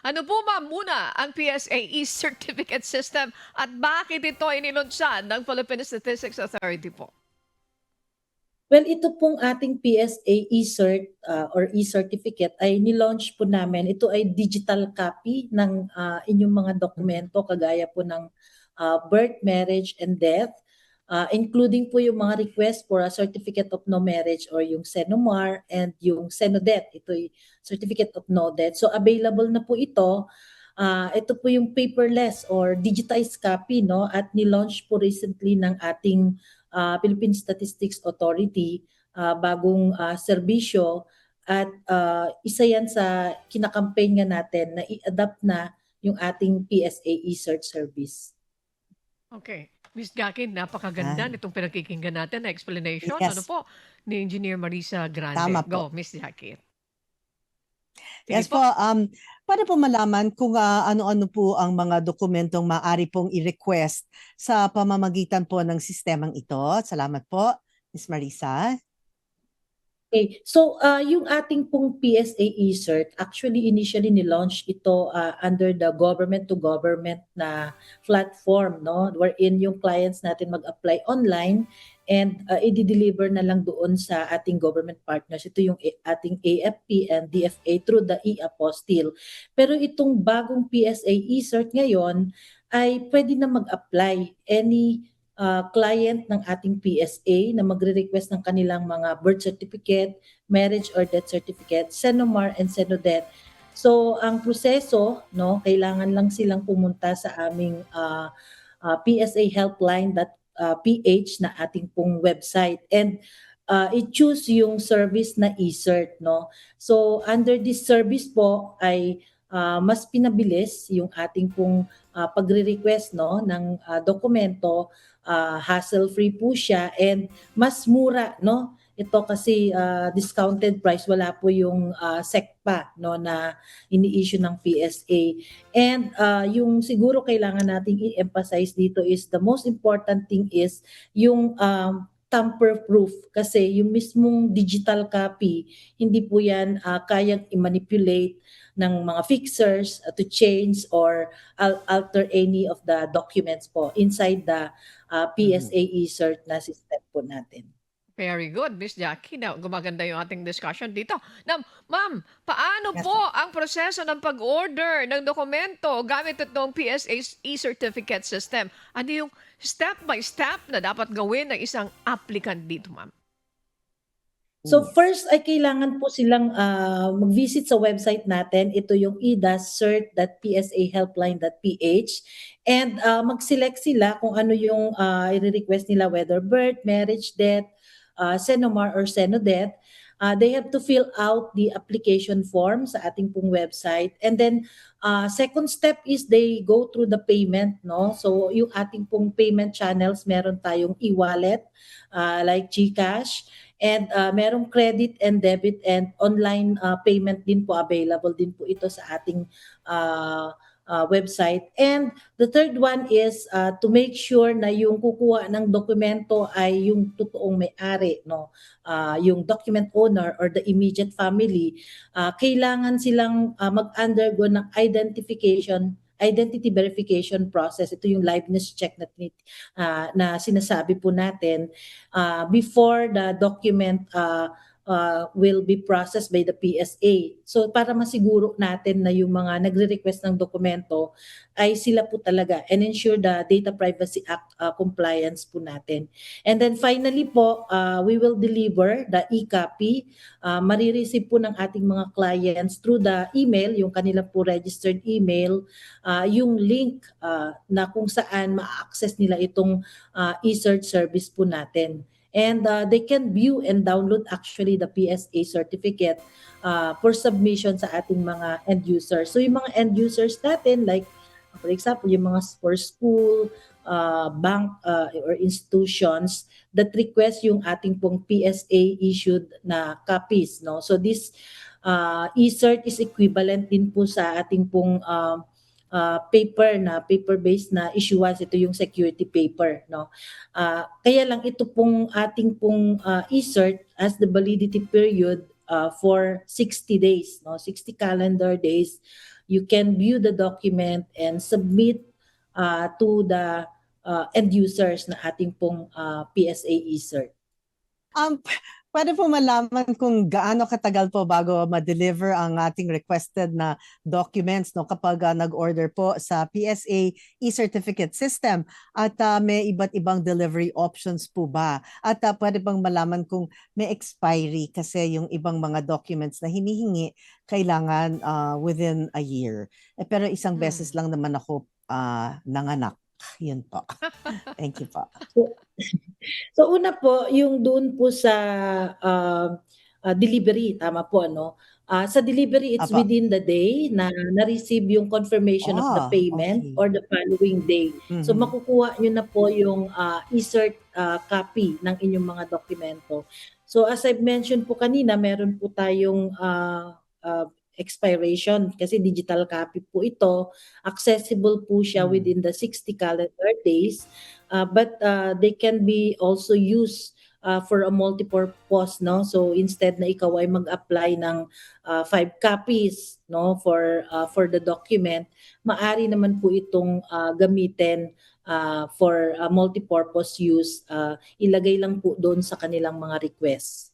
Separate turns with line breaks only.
Ano po ba muna ang PSA e-certificate system at bakit ito inilunsad ng Philippine Statistics Authority po?
Well, ito pong ating PSA e-cert or e-certificate ay nilaunch po namin. Ito ay digital copy ng inyong mga dokumento kagaya po ng birth, marriage, and death, including po yung mga request for a certificate of no marriage or yung CENOMAR and yung CENODET. Ito ay certificate of no death. So available na po ito. Ito po yung paperless or digitized copy, no, at nilaunch po recently ng ating Philippine Statistics Authority, bagong serbisyo, at isa yan sa kinakampaign nga natin na i-adapt na yung ating PSA e-cert service.
Okay. Miss Jackie, napakaganda
Ah,
nitong pinakikinggan natin na explanation. Ano
yes,
po? Ni Engineer Marisa Grande.
tama
Go,
po.
Miss Jackie. Sige
Yes po,
po.
paano po malaman kung ano-ano po ang mga dokumentong maaari pong i-request sa pamamagitan po ng sistemang ito? Salamat po, Ms. Marisa.
Okay. So, yung ating pong PSA e-cert, actually initially nilaunch ito under the government-to-government na platform, no? Wherein yung clients natin mag-apply online and i-deliver na lang doon sa ating government partners. Ito yung ating AFP and DFA through the e-apostille. Pero itong bagong PSA e-cert ngayon ay pwede na mag-apply any client ng ating PSA na magre-request ng kanilang mga birth certificate, marriage or death certificate, CENOMAR and CENODET. So ang proseso, no, kailangan lang silang pumunta sa aming PSA helpline.ph na ating pong website and i-choose yung service na e-cert, no. So under this service po ay mas pinabilis yung ating pong pagre-request, no, ng dokumento. Hassle-free po siya and mas mura, no? Ito kasi discounted price, wala po yung SECPA, no, na ini-issue ng PSA. And yung siguro kailangan nating i-emphasize dito is the most important thing is yung tamper-proof kasi yung mismong digital copy, hindi po yan kayang i-manipulate ng mga fixers to change or alter any of the documents po inside the PSA e-cert na system po natin.
Very good, Miss Jackie. Na gumaganda yung ating discussion dito. Now, ma'am, paano
Yes
po
po.
ang proseso ng pag-order ng dokumento gamit itong PSA e-certificate system? Ano yung step by step na dapat gawin ng isang applicant dito, ma'am?
So
Yes.
first ay kailangan po silang mag-visit sa website natin. Ito yung idas.cert.psahelpline.ph and mag-select sila kung ano yung i-request nila, whether birth, marriage, death, CENOMAR or CENODET. They have to fill out the application form sa ating pong website. And then second step is they go through the payment, no? So yung ating pong payment channels, meron tayong e-wallet like GCash. And merong credit and debit and online payment din po, available din po ito sa ating website. And the third one is to make sure na yung kukuha ng dokumento ay yung totoong may-ari, no? Yung document owner or the immediate family. Kailangan silang mag-undergo ng identity verification process. Ito yung liveness check na sinasabi po natin before the document will be processed by the PSA. So para masiguro natin na yung mga nagre-request ng dokumento ay sila po talaga and ensure the Data Privacy Act compliance po natin. And then finally po, we will deliver the e-copy. Marireceive po ng ating mga clients through the email, yung kanilang po registered email, yung link na kung saan ma-access nila itong e-cert service po natin. And they can view and download actually the PSA certificate for submission sa ating mga end users. So yung mga end users natin, like for example, yung mga for school, bank or institutions that request yung ating pong PSA issued na copies, no? So this e-cert is equivalent din po sa ating pong paper-based na issuance. Ito yung security paper, no? Kaya lang ito pong ating pong e-cert has the validity period for 60 days, no? 60 calendar days. you can view the document and submit to the end users na ating pong PSA e-cert.
Pwede po malaman kung gaano katagal po bago ma-deliver ang ating requested na documents no kapag nag-order po sa PSA e-certificate system at may iba't ibang delivery options po ba? At pwede bang malaman kung may expiry kasi yung ibang mga documents na hinihingi kailangan within a year. Pero isang beses lang naman ako nanganak. Yun po. Thank you po.
So una po, yung doon po sa delivery, tama po ano? Sa delivery, it's
Apo.
within the day na na-receive yung confirmation of the payment
Okay.
or the following day. So
Mhm.
makukuha nyo na po yung e-cert copy ng inyong mga dokumento. So as I've mentioned po kanina, meron po tayong expiration kasi digital copy po ito. Accessible po siya within the 60 calendar days. But they can be also used for a multi-purpose, no? So instead na ikaw ay mag-apply ng 5 copies, no, for the document, maari naman po itong gamitin for multi-purpose use. Ilagay lang po doon sa kanilang mga requests.